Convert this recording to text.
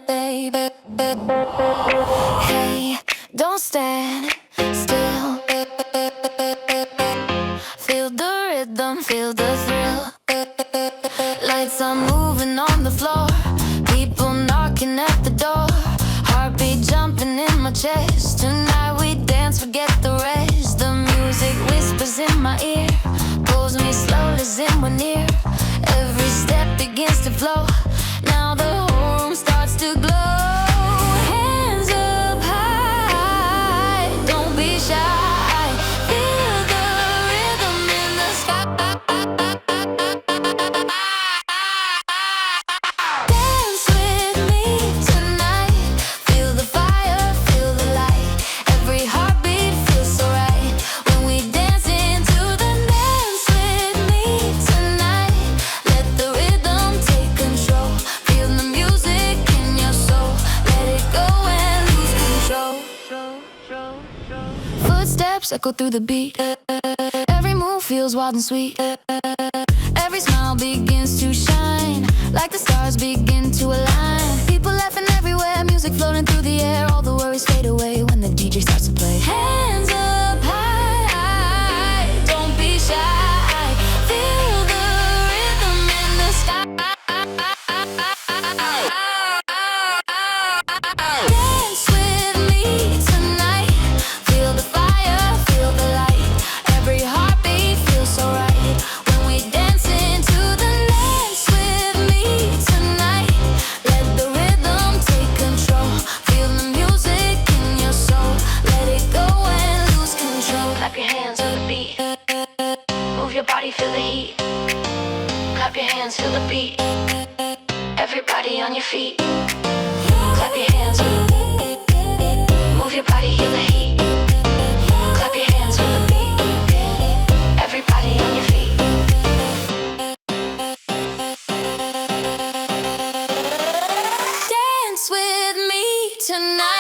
baby. Hey, don't stand still. Feel the rhythm, feel the thrill. Lights are moving on the floor. People knocking at the door. Heartbeat jumping in my chest. Tonight we dance, forget the rest. The music whispers in my ear, pulls me slowly, in we're near. Every step begins to flow. Now the whole room starts to glow. Hands up high, don't be shy. Feel the rhythm in the sky. Dance with me tonight. Feel the fire, feel the light. Every heartbeat feels so right when we dance into the dance with me tonight. Let the rhythm take control. Feel the music in your soul. Let it go and lose control. Footsteps echo through the beat. Every move feels wild and sweet. Every smile begins to shine, like the stars begin to align. People laughing everywhere, music floating through the air. All the worries fade away when the DJ starts to play. Hands up high, don't be shy. Feel the rhythm in the sky. Dance with me tonight. Feel the fire, feel the light. Every heartbeat feels so right when we dance into the dance with me tonight. Let the rhythm take control. Feel the music in your soul. Let it go and lose control. Clap your hands to the beat. Move your body, feel the heat. Clap your hands, feel the beat. Everybody on your feet. Clap your hands. Move your body, feel the heat. Clap your hands, feel the beat. Everybody on your feet. Dance with me tonight.